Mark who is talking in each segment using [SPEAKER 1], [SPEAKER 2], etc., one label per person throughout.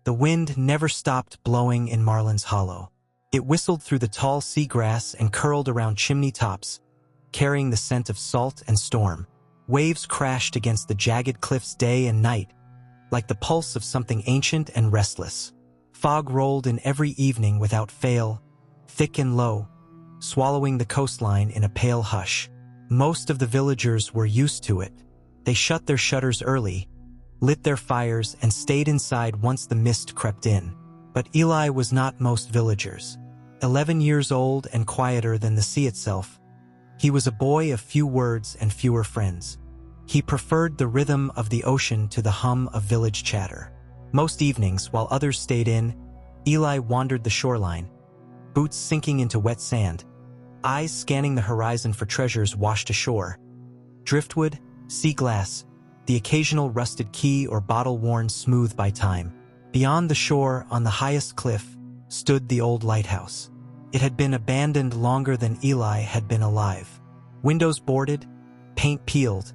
[SPEAKER 1] The wind never stopped blowing in Marlin's Hollow. It whistled through the tall seagrass and curled around chimney tops, carrying the scent of salt and storm. Waves crashed against the jagged cliffs day and night, like the pulse of something ancient and restless. Fog rolled in every evening without fail, thick and low, swallowing the coastline in a pale hush. Most of the villagers were used to it. They shut their shutters early, lit their fires, and stayed inside once the mist crept in. But Eli was not most villagers. 11 years old and quieter than the sea itself, he was a boy of few words and fewer friends. He preferred the rhythm of the ocean to the hum of village chatter. Most evenings, while others stayed in, Eli wandered the shoreline, boots sinking into wet sand, eyes scanning the horizon for treasures washed ashore. Driftwood, sea glass, the occasional rusted key or bottle worn smooth by time. Beyond the shore, on the highest cliff, stood the old lighthouse. It had been abandoned longer than Eli had been alive. Windows boarded, paint peeled,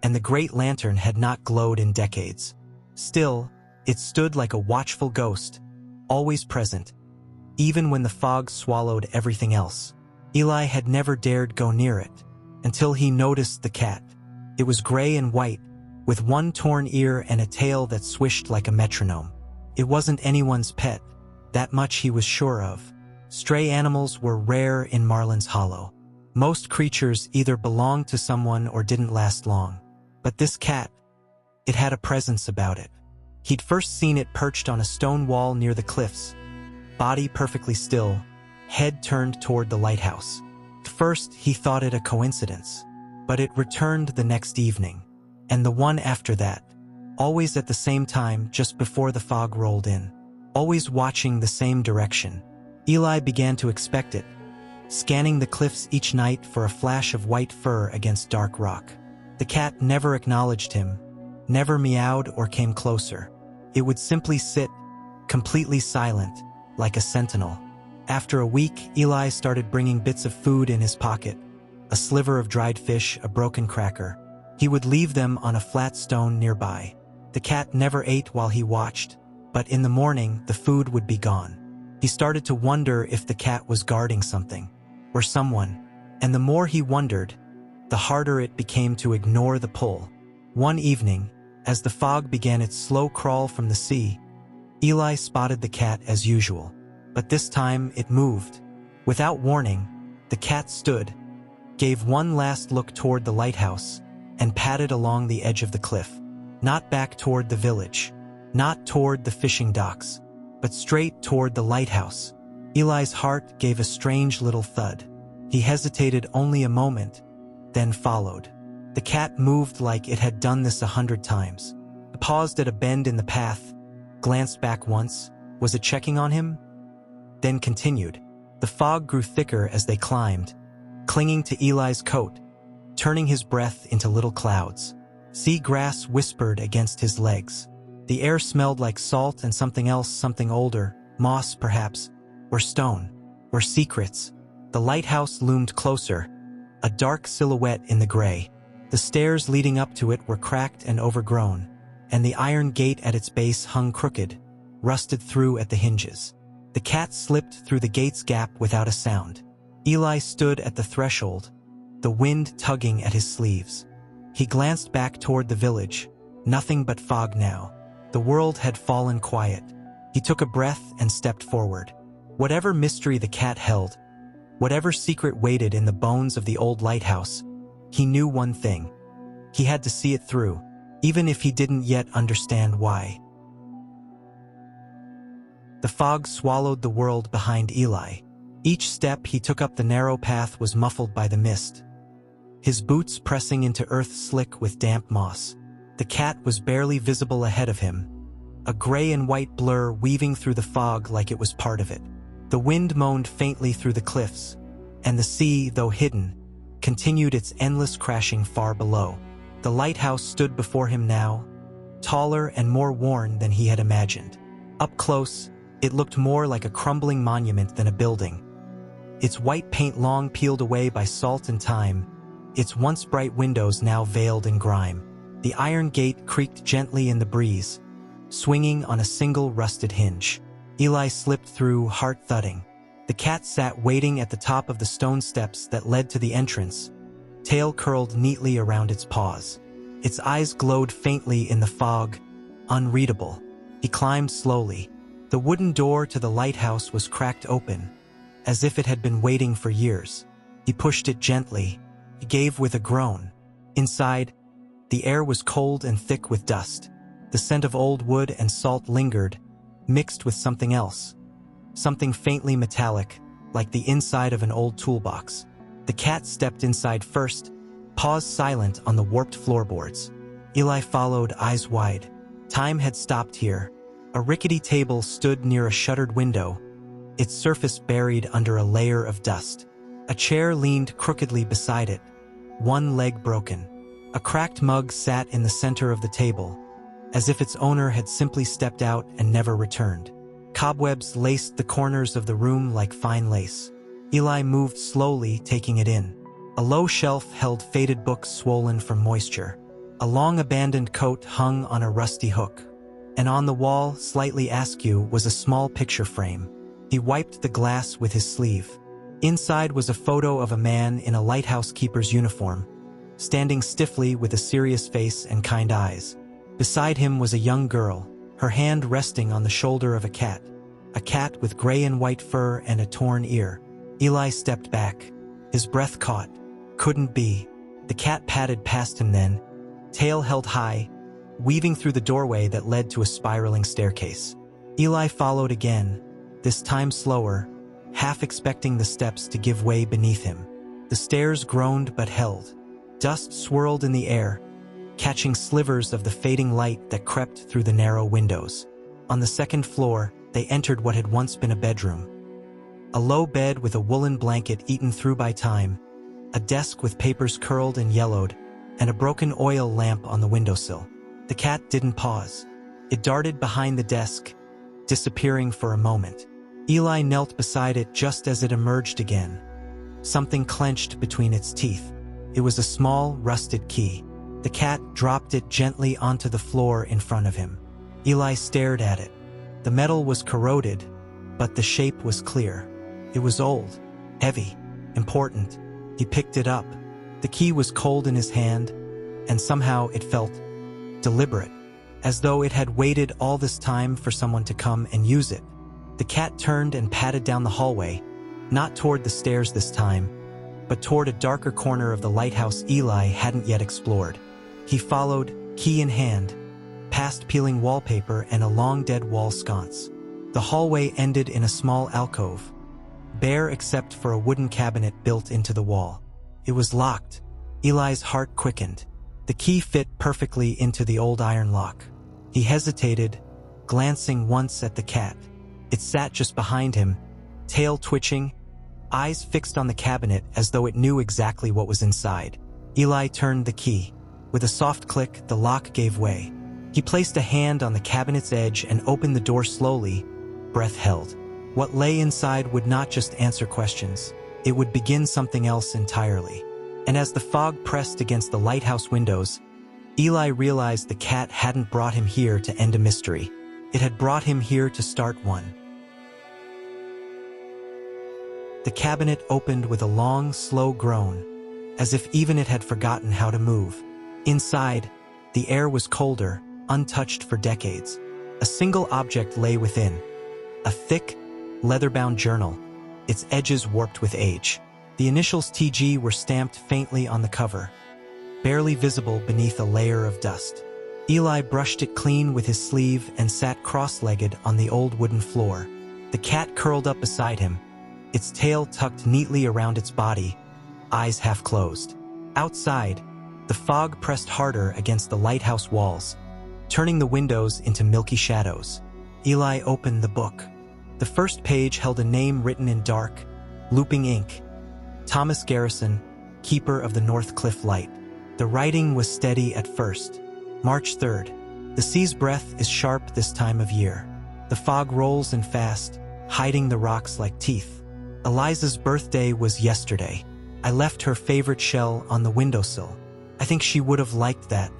[SPEAKER 1] and the great lantern had not glowed in decades. Still, it stood like a watchful ghost, always present, even when the fog swallowed everything else. Eli had never dared go near it, until he noticed the cat. It was gray and white, with one torn ear and a tail that swished like a metronome. It wasn't anyone's pet, that much he was sure of. Stray animals were rare in Marlin's Hollow. Most creatures either belonged to someone or didn't last long. But this cat, it had a presence about it. He'd first seen it perched on a stone wall near the cliffs, body perfectly still, head turned toward the lighthouse. At first, he thought it a coincidence, but it returned the next evening, and the one after that, always at the same time just before the fog rolled in, always watching the same direction. Eli began to expect it, scanning the cliffs each night for a flash of white fur against dark rock. The cat never acknowledged him, never meowed or came closer. It would simply sit, completely silent, like a sentinel. After a week, Eli started bringing bits of food in his pocket, a sliver of dried fish, a broken cracker. He would leave them on a flat stone nearby. The cat never ate while he watched, but in the morning, the food would be gone. He started to wonder if the cat was guarding something, or someone, and the more he wondered, the harder it became to ignore the pull. One evening, as the fog began its slow crawl from the sea, Eli spotted the cat as usual, but this time it moved. Without warning, the cat stood, gave one last look toward the lighthouse, and padded along the edge of the cliff. Not back toward the village, not toward the fishing docks, but straight toward the lighthouse. Eli's heart gave a strange little thud. He hesitated only a moment, then followed. The cat moved like it had done this 100 times. It paused at a bend in the path, glanced back once. Was it checking on him? Then continued. The fog grew thicker as they climbed, clinging to Eli's coat, turning his breath into little clouds. Sea grass whispered against his legs. The air smelled like salt and something else, something older, moss perhaps, or stone, or secrets. The lighthouse loomed closer, a dark silhouette in the gray. The stairs leading up to it were cracked and overgrown, and the iron gate at its base hung crooked, rusted through at the hinges. The cat slipped through the gate's gap without a sound. Eli stood at the threshold, the wind tugging at his sleeves. He glanced back toward the village, nothing but fog now. The world had fallen quiet. He took a breath and stepped forward. Whatever mystery the cat held, whatever secret waited in the bones of the old lighthouse, he knew one thing. He had to see it through, even if he didn't yet understand why. The fog swallowed the world behind Eli. Each step he took up the narrow path was muffled by the mist, his boots pressing into earth slick with damp moss. The cat was barely visible ahead of him, a gray and white blur weaving through the fog like it was part of it. The wind moaned faintly through the cliffs, and the sea, though hidden, continued its endless crashing far below. The lighthouse stood before him now, taller and more worn than he had imagined. Up close, it looked more like a crumbling monument than a building. Its white paint long peeled away by salt and time, its once bright windows now veiled in grime. The iron gate creaked gently in the breeze, swinging on a single rusted hinge. Eli slipped through, heart thudding. The cat sat waiting at the top of the stone steps that led to the entrance, tail curled neatly around its paws. Its eyes glowed faintly in the fog, unreadable. He climbed slowly. The wooden door to the lighthouse was cracked open, as if it had been waiting for years. He pushed it gently. He gave with a groan. Inside, the air was cold and thick with dust. The scent of old wood and salt lingered, mixed with something else. Something faintly metallic, like the inside of an old toolbox. The cat stepped inside first, paws silent on the warped floorboards. Eli followed, eyes wide. Time had stopped here. A rickety table stood near a shuttered window, its surface buried under a layer of dust. A chair leaned crookedly beside it, one leg broken. A cracked mug sat in the center of the table, as if its owner had simply stepped out and never returned. Cobwebs laced the corners of the room like fine lace. Eli moved slowly, taking it in. A low shelf held faded books swollen from moisture. A long abandoned coat hung on a rusty hook. And on the wall, slightly askew, was a small picture frame. He wiped the glass with his sleeve. Inside was a photo of a man in a lighthouse keeper's uniform, standing stiffly with a serious face and kind eyes. Beside him was a young girl, her hand resting on the shoulder of a cat with gray and white fur and a torn ear. Eli stepped back. His breath caught. Couldn't be. The cat padded past him then, tail held high, weaving through the doorway that led to a spiraling staircase. Eli followed again, this time slower, half expecting the steps to give way beneath him. The stairs groaned but held. Dust swirled in the air, catching slivers of the fading light that crept through the narrow windows. On the second floor, they entered what had once been a bedroom. A low bed with a woolen blanket eaten through by time, a desk with papers curled and yellowed, and a broken oil lamp on the windowsill. The cat didn't pause. It darted behind the desk, disappearing for a moment. Eli knelt beside it just as it emerged again. Something clenched between its teeth. It was a small, rusted key. The cat dropped it gently onto the floor in front of him. Eli stared at it. The metal was corroded, but the shape was clear. It was old, heavy, important. He picked it up. The key was cold in his hand, and somehow it felt deliberate, as though it had waited all this time for someone to come and use it. The cat turned and padded down the hallway, not toward the stairs this time, but toward a darker corner of the lighthouse Eli hadn't yet explored. He followed, key in hand, past peeling wallpaper and a long dead wall sconce. The hallway ended in a small alcove, bare except for a wooden cabinet built into the wall. It was locked. Eli's heart quickened. The key fit perfectly into the old iron lock. He hesitated, glancing once at the cat. It sat just behind him, tail twitching, eyes fixed on the cabinet as though it knew exactly what was inside. Eli turned the key. With a soft click, the lock gave way. He placed a hand on the cabinet's edge and opened the door slowly, breath held. What lay inside would not just answer questions. It would begin something else entirely. And as the fog pressed against the lighthouse windows, Eli realized the cat hadn't brought him here to end a mystery. It had brought him here to start one. The cabinet opened with a long, slow groan, as if even it had forgotten how to move. Inside, the air was colder, untouched for decades. A single object lay within, a thick, leather-bound journal, its edges warped with age. The initials TG were stamped faintly on the cover, barely visible beneath a layer of dust. Eli brushed it clean with his sleeve and sat cross-legged on the old wooden floor. The cat curled up beside him, its tail tucked neatly around its body, eyes half closed. Outside, the fog pressed harder against the lighthouse walls, turning the windows into milky shadows. Eli opened the book. The first page held a name written in dark, looping ink. Thomas Garrison, keeper of the North Cliff Light. The writing was steady at first. March 3rd. The sea's breath is sharp this time of year. The fog rolls in fast, hiding the rocks like teeth. Eliza's birthday was yesterday. I left her favorite shell on the windowsill. I think she would have liked that.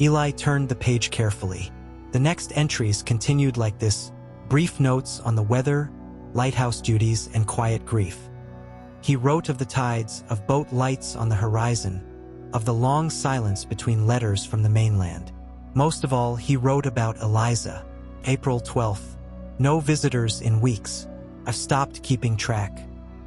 [SPEAKER 1] Eli turned the page carefully. The next entries continued like this: brief notes on the weather, lighthouse duties, and quiet grief. He wrote of the tides, of boat lights on the horizon, of the long silence between letters from the mainland. Most of all, he wrote about Eliza. April 12th. No visitors in weeks. I've stopped keeping track.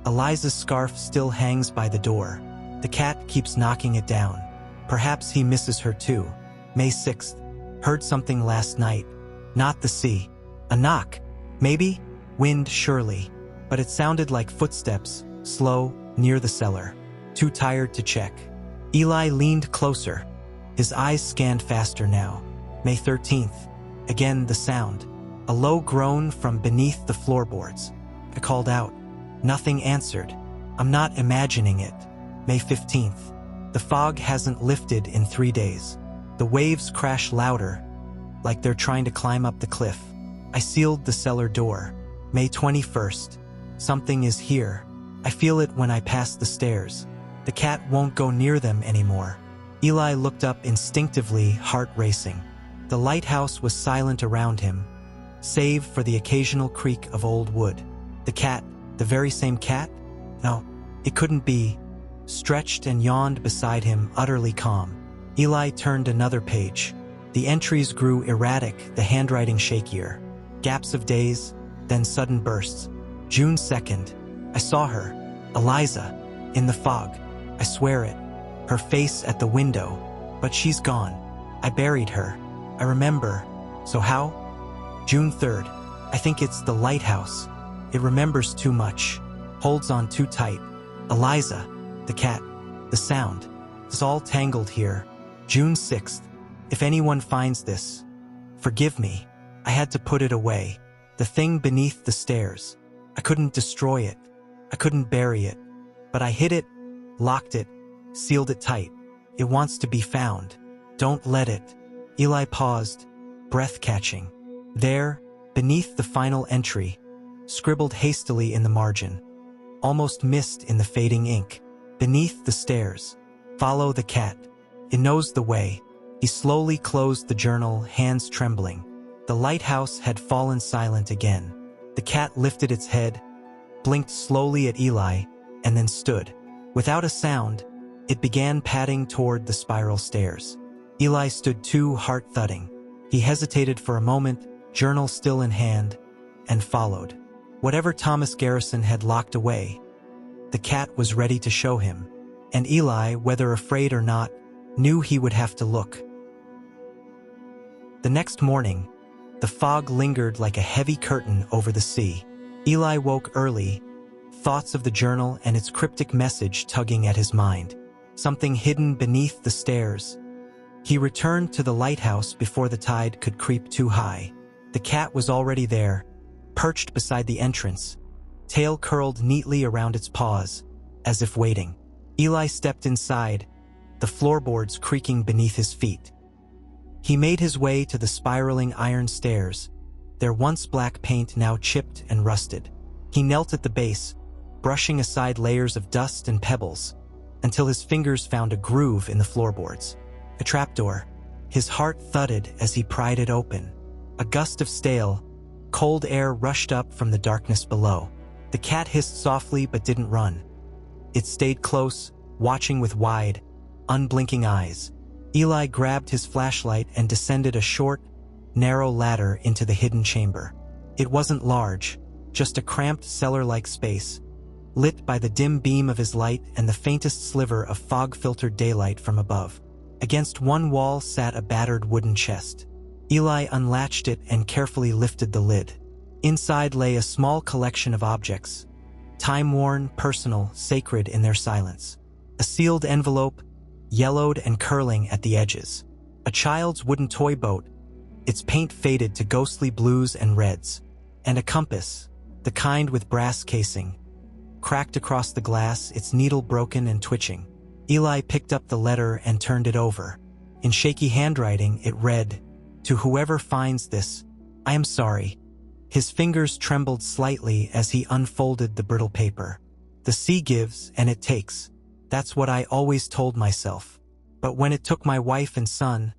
[SPEAKER 1] Eliza's scarf still hangs by the door. The cat keeps knocking it down. Perhaps he misses her too. May 6th. Heard something last night. Not the sea. A knock. Maybe? Wind, surely. But it sounded like footsteps, slow, near the cellar. Too tired to check. Eli leaned closer. His eyes scanned faster now. May 13th. Again the sound. A low groan from beneath the floorboards. I called out. Nothing answered. I'm not imagining it. May 15th. The fog hasn't lifted in 3 days. The waves crash louder, like they're trying to climb up the cliff. I sealed the cellar door. May 21st. Something is here. I feel it when I pass the stairs. The cat won't go near them anymore. Eli looked up instinctively, heart racing. The lighthouse was silent around him, save for the occasional creak of old wood. The cat, the very same cat? No, it couldn't be. Stretched and yawned beside him, utterly calm. Eli turned another page. The entries grew erratic, the handwriting shakier. Gaps of days, then sudden bursts. June 2nd. I saw her, Eliza, in the fog. I swear it. Her face at the window. But she's gone. I buried her. I remember. So how? June 3rd. I think it's the lighthouse. It remembers too much. Holds on too tight. Eliza, the cat, the sound. It's all tangled here. June 6th. If anyone finds this, forgive me. I had to put it away. The thing beneath the stairs. I couldn't destroy it. I couldn't bury it. But I hid it, locked it, sealed it tight. It wants to be found. Don't let it. Eli paused, breath-catching. There, beneath the final entry, scribbled hastily in the margin, almost missed in the fading ink. Beneath the stairs. Follow the cat. It knows the way. He slowly closed the journal, hands trembling. The lighthouse had fallen silent again. The cat lifted its head, blinked slowly at Eli, and then stood. Without a sound, it began padding toward the spiral stairs. Eli stood too, heart thudding. He hesitated for a moment, journal still in hand, and followed. Whatever Thomas Garrison had locked away, the cat was ready to show him, and Eli, whether afraid or not, knew he would have to look. The next morning, the fog lingered like a heavy curtain over the sea. Eli woke early, thoughts of the journal and its cryptic message tugging at his mind. Something hidden beneath the stairs. He returned to the lighthouse before the tide could creep too high. The cat was already there, perched beside the entrance, tail curled neatly around its paws, as if waiting. Eli stepped inside, the floorboards creaking beneath his feet. He made his way to the spiraling iron stairs, their once black paint now chipped and rusted. He knelt at the base, brushing aside layers of dust and pebbles, until his fingers found a groove in the floorboards. A trapdoor. His heart thudded as he pried it open. A gust of stale, cold air rushed up from the darkness below. The cat hissed softly but didn't run. It stayed close, watching with wide, unblinking eyes. Eli grabbed his flashlight and descended a short, narrow ladder into the hidden chamber. It wasn't large, just a cramped cellar-like space, lit by the dim beam of his light and the faintest sliver of fog-filtered daylight from above. Against one wall sat a battered wooden chest. Eli unlatched it and carefully lifted the lid. Inside lay a small collection of objects, time-worn, personal, sacred in their silence. A sealed envelope, yellowed and curling at the edges. A child's wooden toy boat, its paint faded to ghostly blues and reds. And a compass, the kind with brass casing, cracked across the glass, its needle broken and twitching. Eli picked up the letter and turned it over. In shaky handwriting, it read, "To whoever finds this, I am sorry." His fingers trembled slightly as he unfolded the brittle paper. The sea gives and it takes. That's what I always told myself. But when it took my wife and son,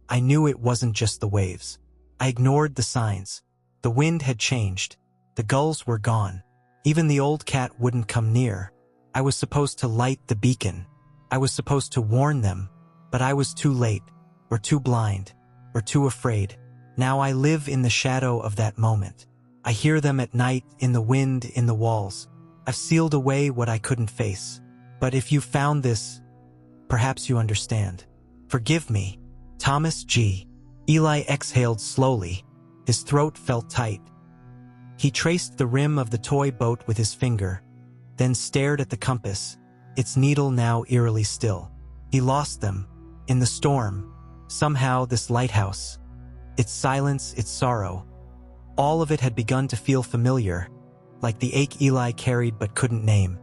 [SPEAKER 1] I knew it wasn't just the waves. I ignored the signs. The wind had changed. The gulls were gone. Even the old cat wouldn't come near. I was supposed to light the beacon. I was supposed to warn them, but I was too late, or too blind, or too afraid. Now I live in the shadow of that moment. I hear them at night, in the wind, in the walls. I've sealed away what I couldn't face. But if you found this, perhaps you understand. Forgive me. Thomas G. Eli exhaled slowly. His throat felt tight. He traced the rim of the toy boat with his finger, then stared at the compass, its needle now eerily still. He lost them. In the storm. Somehow this lighthouse. Its silence, its sorrow. All of it had begun to feel familiar, like the ache Eli carried but couldn't name.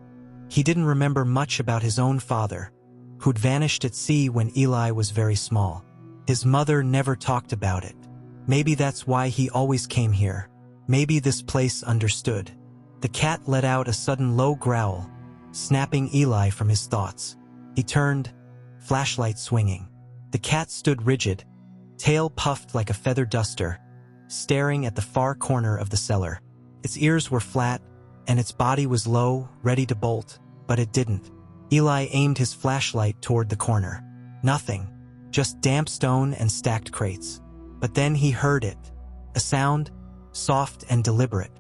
[SPEAKER 1] He didn't remember much about his own father, who'd vanished at sea when Eli was very small. His mother never talked about it. Maybe that's why he always came here. Maybe this place understood. The cat let out a sudden low growl, snapping Eli from his thoughts. He turned, flashlight swinging. The cat stood rigid, tail puffed like a feather duster, staring at the far corner of the cellar. Its ears were flat, and its body was low, ready to bolt, but it didn't. Eli aimed his flashlight toward the corner. Nothing, just damp stone and stacked crates. But then he heard it. A sound, soft and deliberate.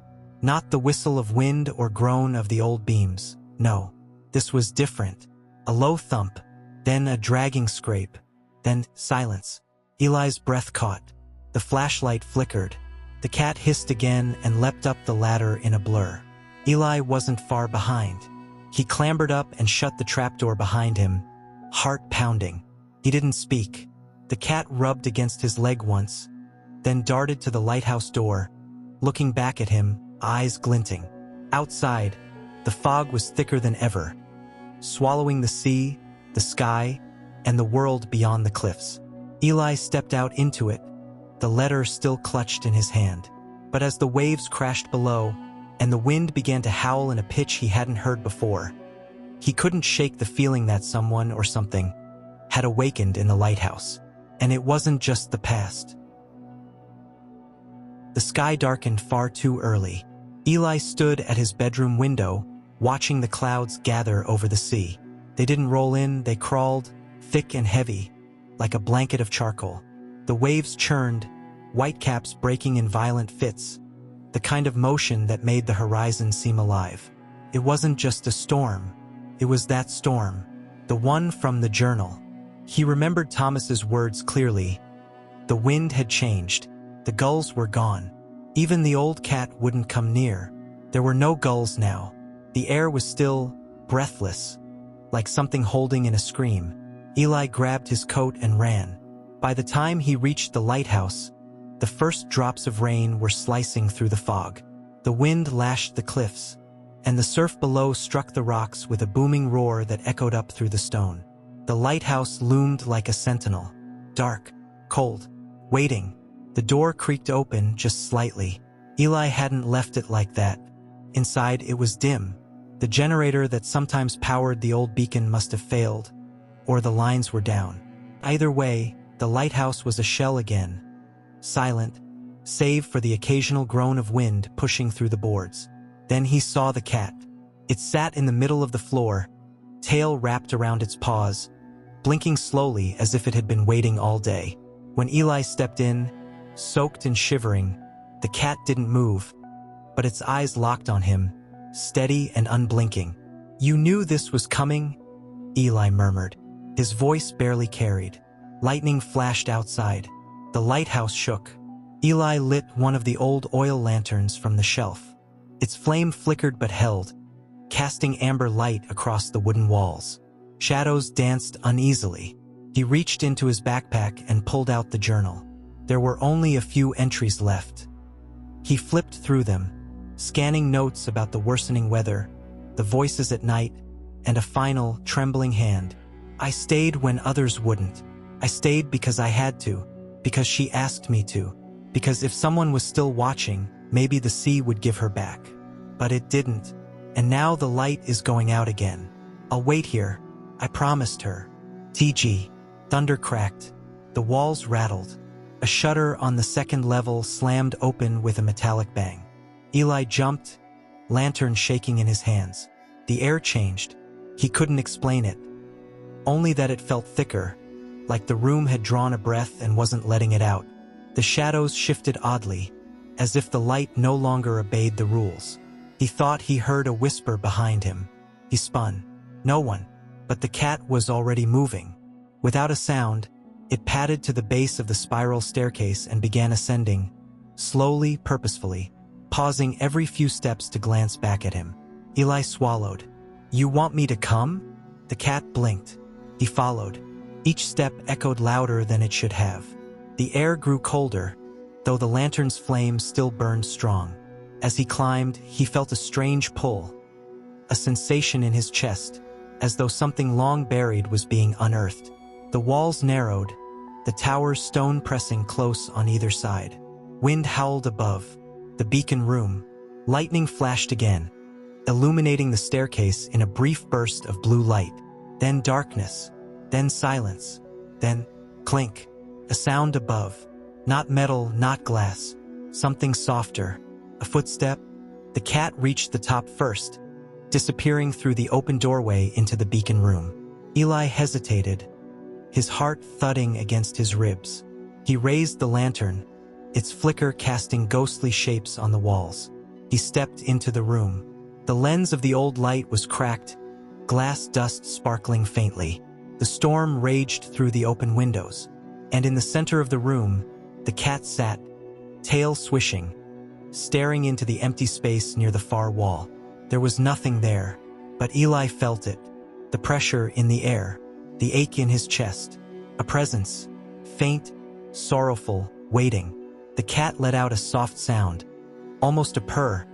[SPEAKER 1] Not the whistle of wind or groan of the old beams. No, this was different. A low thump, then a dragging scrape, then silence. Eli's breath caught. The flashlight flickered. The cat hissed again and leapt up the ladder in a blur. Eli wasn't far behind. He clambered up and shut the trapdoor behind him, heart pounding. He didn't speak. The cat rubbed against his leg once, then darted to the lighthouse door, looking back at him, eyes glinting. Outside, the fog was thicker than ever, swallowing the sea, the sky, and the world beyond the cliffs. Eli stepped out into it, the letter still clutched in his hand. But as the waves crashed below, and the wind began to howl in a pitch he hadn't heard before, he couldn't shake the feeling that someone or something had awakened in the lighthouse. And it wasn't just the past. The sky darkened far too early. Eli stood at his bedroom window, watching the clouds gather over the sea. They didn't roll in, they crawled, thick and heavy, like a blanket of charcoal. The waves churned, whitecaps breaking in violent fits, the kind of motion that made the horizon seem alive. It wasn't just a storm. It was that storm, the one from the journal. He remembered Thomas's words clearly. The wind had changed. The gulls were gone. Even the old cat wouldn't come near. There were no gulls now. The air was still, breathless, like something holding in a scream. Eli grabbed his coat and ran. By the time he reached the lighthouse, the first drops of rain were slicing through the fog. The wind lashed the cliffs, and the surf below struck the rocks with a booming roar that echoed up through the stone. The lighthouse loomed like a sentinel, dark, cold, waiting. The door creaked open just slightly. Eli hadn't left it like that. Inside, it was dim. The generator that sometimes powered the old beacon must have failed, or the lines were down. Either way, the lighthouse was a shell again, silent, save for the occasional groan of wind pushing through the boards. Then he saw the cat. It sat in the middle of the floor, tail wrapped around its paws, blinking slowly as if it had been waiting all day. When Eli stepped in, soaked and shivering, the cat didn't move, but its eyes locked on him, steady and unblinking. "You knew this was coming?" Eli murmured. His voice barely carried. Lightning flashed outside. The lighthouse shook. Eli lit one of the old oil lanterns from the shelf. Its flame flickered but held, casting amber light across the wooden walls. Shadows danced uneasily. He reached into his backpack and pulled out the journal. There were only a few entries left. He flipped through them, scanning notes about the worsening weather, the voices at night, and a final, trembling hand. "I stayed when others wouldn't. I stayed because I had to, because she asked me to, because if someone was still watching, maybe the sea would give her back. But it didn't, and now the light is going out again. I'll wait here. I promised her." TG. Thunder cracked. The walls rattled. A shutter on the second level slammed open with a metallic bang. Eli jumped, lantern shaking in his hands. The air changed. He couldn't explain it. Only that it felt thicker, like the room had drawn a breath and wasn't letting it out. The shadows shifted oddly, as if the light no longer obeyed the rules. He thought he heard a whisper behind him. He spun. No one. But the cat was already moving. Without a sound, it padded to the base of the spiral staircase and began ascending, slowly, purposefully, pausing every few steps to glance back at him. Eli swallowed. "You want me to come?" The cat blinked. He followed. Each step echoed louder than it should have. The air grew colder, though the lantern's flame still burned strong. As he climbed, he felt a strange pull, a sensation in his chest, as though something long buried was being unearthed. The walls narrowed, the tower's stone pressing close on either side. Wind howled above. The beacon room. Lightning flashed again, illuminating the staircase in a brief burst of blue light. Then darkness. Then silence. Then clink. A sound above. Not metal, not glass. Something softer. A footstep. The cat reached the top first, disappearing through the open doorway into the beacon room. Eli hesitated, his heart thudding against his ribs. He raised the lantern, its flicker casting ghostly shapes on the walls. He stepped into the room. The lens of the old light was cracked, glass dust sparkling faintly. The storm raged through the open windows, and in the center of the room, the cat sat, tail swishing, staring into the empty space near the far wall. There was nothing there, but Eli felt it, the pressure in the air, the ache in his chest, a presence, faint, sorrowful, waiting. The cat let out a soft sound, almost a purr,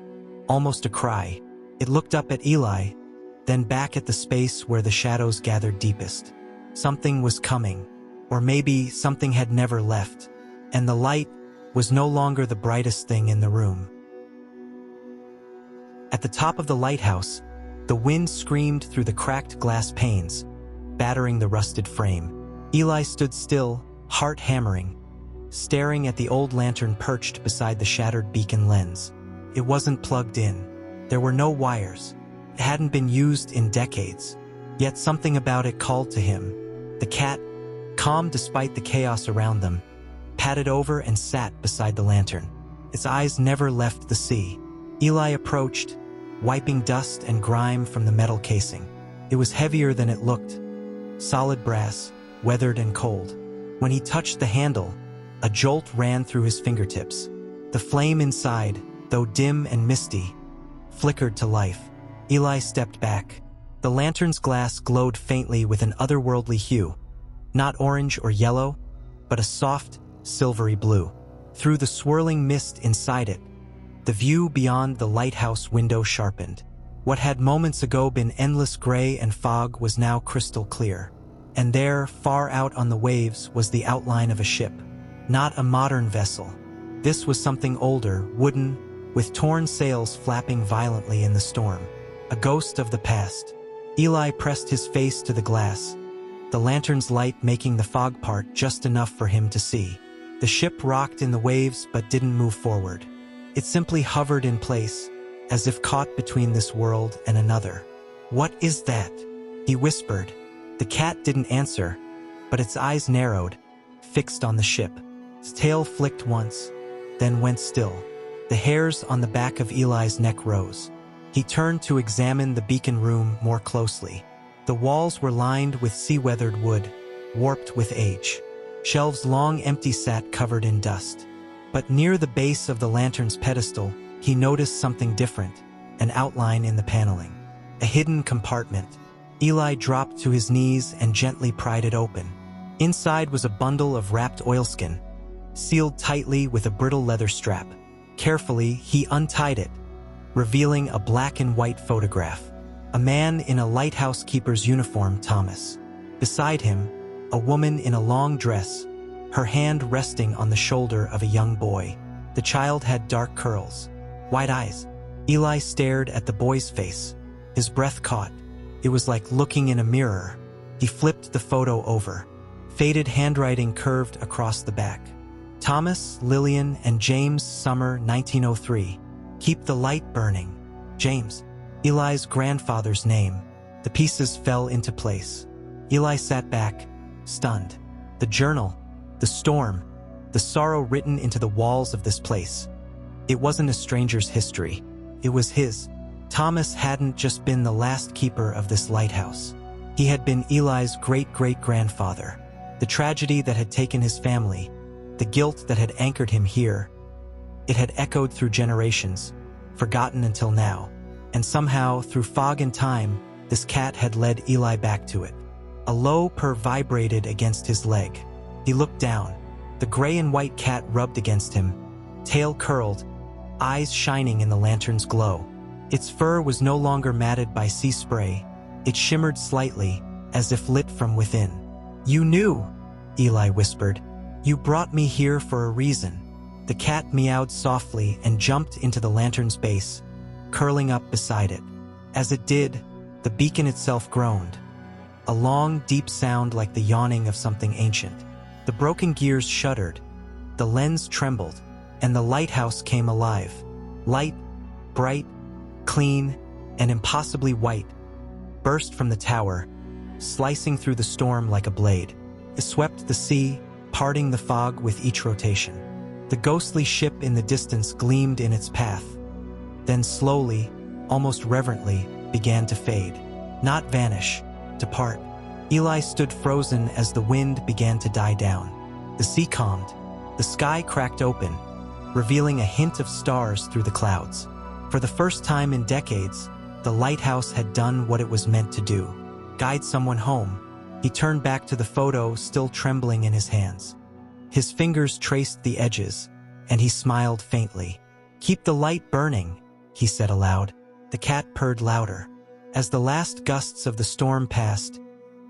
[SPEAKER 1] almost a cry. It looked up at Eli, then back at the space where the shadows gathered deepest. Something was coming, or maybe something had never left, and the light was no longer the brightest thing in the room. At the top of the lighthouse, the wind screamed through the cracked glass panes, battering the rusted frame. Eli stood still, heart hammering, staring at the old lantern perched beside the shattered beacon lens. It wasn't plugged in. There were no wires. It hadn't been used in decades. Yet something about it called to him. The cat, calm despite the chaos around them, padded over and sat beside the lantern. Its eyes never left the sea. Eli approached, wiping dust and grime from the metal casing. It was heavier than it looked. Solid brass, weathered and cold. When he touched the handle, a jolt ran through his fingertips. The flame inside, though dim and misty, flickered to life. Eli stepped back. The lantern's glass glowed faintly with an otherworldly hue. Not orange or yellow, but a soft, silvery blue. Through the swirling mist inside it, the view beyond the lighthouse window sharpened. What had moments ago been endless gray and fog was now crystal clear. And there, far out on the waves, was the outline of a ship. Not a modern vessel. This was something older, wooden, with torn sails flapping violently in the storm. A ghost of the past. Eli pressed his face to the glass, the lantern's light making the fog part just enough for him to see. The ship rocked in the waves but didn't move forward. It simply hovered in place, as if caught between this world and another. "What is that?" he whispered. The cat didn't answer, but its eyes narrowed, fixed on the ship. Its tail flicked once, then went still. The hairs on the back of Eli's neck rose. He turned to examine the beacon room more closely. The walls were lined with sea-weathered wood, warped with age. Shelves long empty sat covered in dust. But near the base of the lantern's pedestal, he noticed something different, an outline in the paneling. A hidden compartment. Eli dropped to his knees and gently pried it open. Inside was a bundle of wrapped oilskin, sealed tightly with a brittle leather strap. Carefully, he untied it, revealing a black and white photograph. A man in a lighthouse keeper's uniform, Thomas. Beside him, a woman in a long dress, her hand resting on the shoulder of a young boy. The child had dark curls, wide eyes. Eli stared at the boy's face, his breath caught. It was like looking in a mirror. He flipped the photo over. Faded handwriting curved across the back. Thomas, Lillian, and James, summer 1903. Keep the light burning. James, Eli's grandfather's name. The pieces fell into place. Eli sat back, stunned. The journal, the storm, the sorrow written into the walls of this place. It wasn't a stranger's history. It was his. Thomas hadn't just been the last keeper of this lighthouse. He had been Eli's great-great-grandfather. The tragedy that had taken his family, the guilt that had anchored him here, it had echoed through generations, forgotten until now. And somehow, through fog and time, this cat had led Eli back to it. A low purr vibrated against his leg. He looked down. The gray and white cat rubbed against him, tail curled, eyes shining in the lantern's glow. Its fur was no longer matted by sea spray. It shimmered slightly, as if lit from within. "You knew," Eli whispered. "You brought me here for a reason." The cat meowed softly and jumped into the lantern's base, curling up beside it. As it did, the beacon itself groaned. A long, deep sound like the yawning of something ancient. The broken gears shuddered, the lens trembled, and the lighthouse came alive. Light, bright, clean, and impossibly white, burst from the tower, slicing through the storm like a blade. It swept the sea, parting the fog with each rotation. The ghostly ship in the distance gleamed in its path, then slowly, almost reverently, began to fade. Not vanish, depart. Eli stood frozen as the wind began to die down. The sea calmed. The sky cracked open, revealing a hint of stars through the clouds. For the first time in decades, the lighthouse had done what it was meant to do: guide someone home. He turned back to the photo, still trembling in his hands. His fingers traced the edges, and he smiled faintly. "Keep the light burning," he said aloud. The cat purred louder. As the last gusts of the storm passed,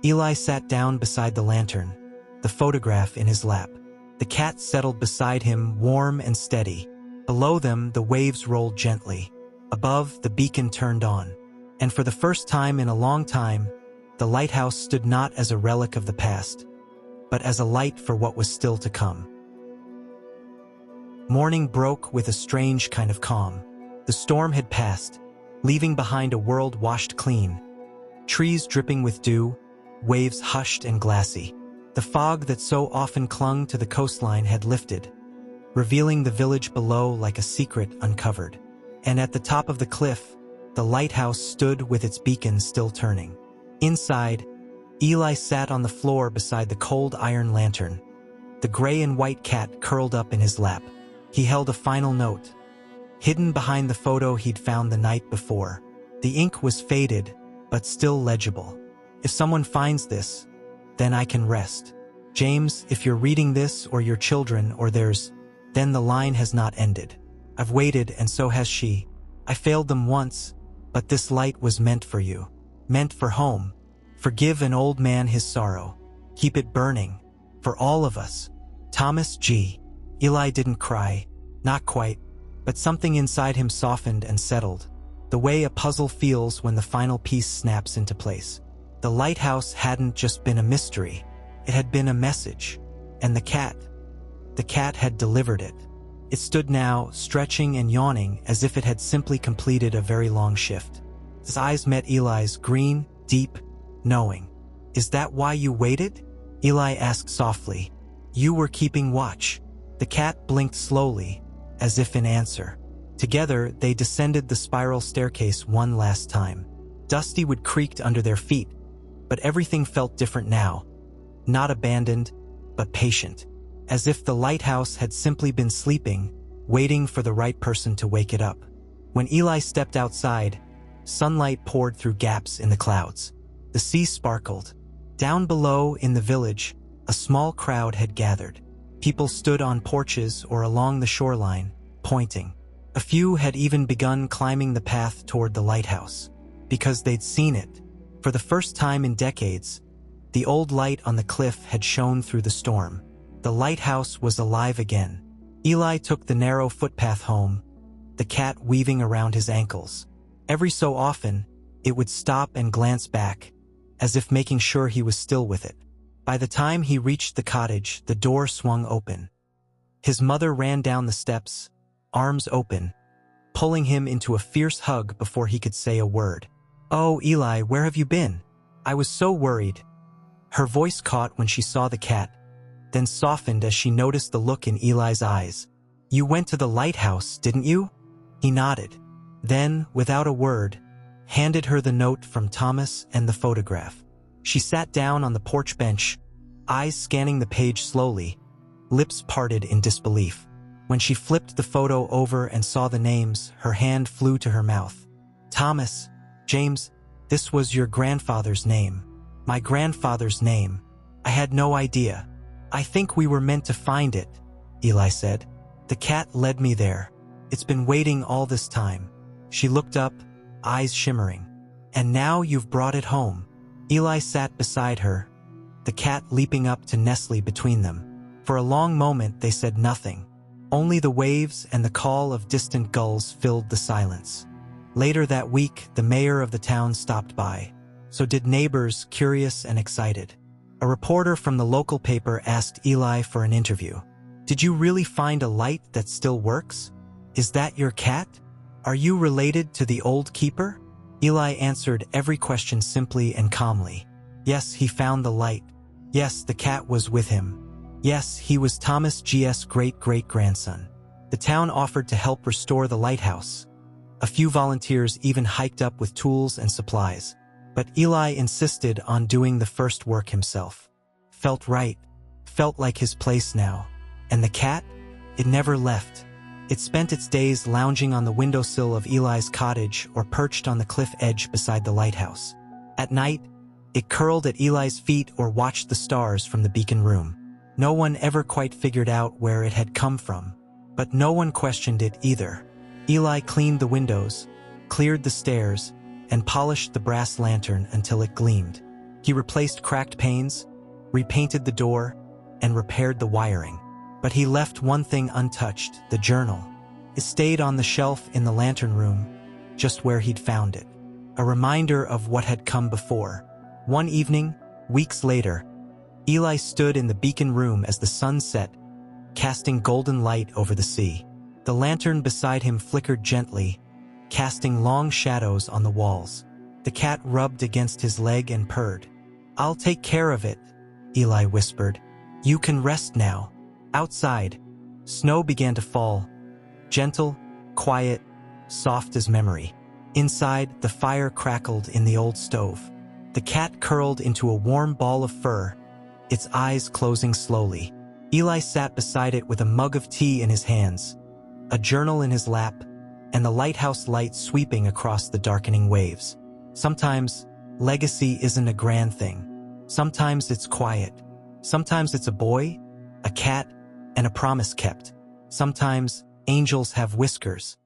[SPEAKER 1] Eli sat down beside the lantern, the photograph in his lap. The cat settled beside him, warm and steady. Below them, the waves rolled gently. Above, the beacon turned on. And for the first time in a long time, the lighthouse stood not as a relic of the past, but as a light for what was still to come. Morning broke with a strange kind of calm. The storm had passed, leaving behind a world washed clean. Trees dripping with dew, waves hushed and glassy. The fog that so often clung to the coastline had lifted, revealing the village below like a secret uncovered. And at the top of the cliff, the lighthouse stood with its beacon still turning. Inside, Eli sat on the floor beside the cold iron lantern, the gray and white cat curled up in his lap. He held a final note, hidden behind the photo he'd found the night before. The ink was faded, but still legible. "If someone finds this, then I can rest. James, if you're reading this, or your children, or theirs, then the line has not ended. I've waited, and so has she. I failed them once, but this light was meant for you. Meant for home. Forgive an old man his sorrow. Keep it burning. For all of us. Thomas G." Eli didn't cry. Not quite. But something inside him softened and settled, the way a puzzle feels when the final piece snaps into place. The lighthouse hadn't just been a mystery. It had been a message. And the cat had delivered it. It stood now, stretching and yawning as if it had simply completed a very long shift. His eyes met Eli's, green, deep, knowing. "Is that why you waited?" Eli asked softly. "You were keeping watch." The cat blinked slowly, as if in answer. Together, they descended the spiral staircase one last time. Dusty wood creaked under their feet, but everything felt different now. Not abandoned, but patient. As if the lighthouse had simply been sleeping, waiting for the right person to wake it up. When Eli stepped outside, sunlight poured through gaps in the clouds. The sea sparkled. Down below, in the village, a small crowd had gathered. People stood on porches or along the shoreline, pointing. A few had even begun climbing the path toward the lighthouse, because they'd seen it. For the first time in decades, the old light on the cliff had shone through the storm. The lighthouse was alive again. Eli took the narrow footpath home, the cat weaving around his ankles. Every so often, it would stop and glance back, as if making sure he was still with it. By the time he reached the cottage, the door swung open. His mother ran down the steps, arms open, pulling him into a fierce hug before he could say a word. "Oh, Eli, where have you been? I was so worried." Her voice caught when she saw the cat, then softened as she noticed the look in Eli's eyes. "You went to the lighthouse, didn't you?" He nodded. Then, without a word, handed her the note from Thomas and the photograph. She sat down on the porch bench, eyes scanning the page slowly, lips parted in disbelief. When she flipped the photo over and saw the names, her hand flew to her mouth. "Thomas, James, this was your grandfather's name. My grandfather's name. I had no idea. I think we were meant to find it," Eli said. "The cat led me there. It's been waiting all this time." She looked up, eyes shimmering. "And now you've brought it home." Eli sat beside her, the cat leaping up to nestle between them. For a long moment they said nothing. Only the waves and the call of distant gulls filled the silence. Later that week, the mayor of the town stopped by. So did neighbors, curious and excited. A reporter from the local paper asked Eli for an interview. "Did you really find a light that still works? Is that your cat? Are you related to the old keeper?" Eli answered every question simply and calmly. Yes, he found the light. Yes, the cat was with him. Yes, he was Thomas G.'s great-great-grandson. The town offered to help restore the lighthouse. A few volunteers even hiked up with tools and supplies. But Eli insisted on doing the first work himself. Felt right. Felt like his place now. And the cat? It never left. It spent its days lounging on the windowsill of Eli's cottage or perched on the cliff edge beside the lighthouse. At night, it curled at Eli's feet or watched the stars from the beacon room. No one ever quite figured out where it had come from, but no one questioned it either. Eli cleaned the windows, cleared the stairs, and polished the brass lantern until it gleamed. He replaced cracked panes, repainted the door, and repaired the wiring. But he left one thing untouched, the journal. It stayed on the shelf in the lantern room, just where he'd found it. A reminder of what had come before. One evening, weeks later, Eli stood in the beacon room as the sun set, casting golden light over the sea. The lantern beside him flickered gently, casting long shadows on the walls. The cat rubbed against his leg and purred. "I'll take care of it," Eli whispered. "You can rest now." Outside, snow began to fall, gentle, quiet, soft as memory. Inside, the fire crackled in the old stove. The cat curled into a warm ball of fur, its eyes closing slowly. Eli sat beside it with a mug of tea in his hands, a journal in his lap, and the lighthouse light sweeping across the darkening waves. Sometimes, legacy isn't a grand thing. Sometimes it's quiet. Sometimes it's a boy, a cat, and a promise kept. Sometimes, angels have whiskers.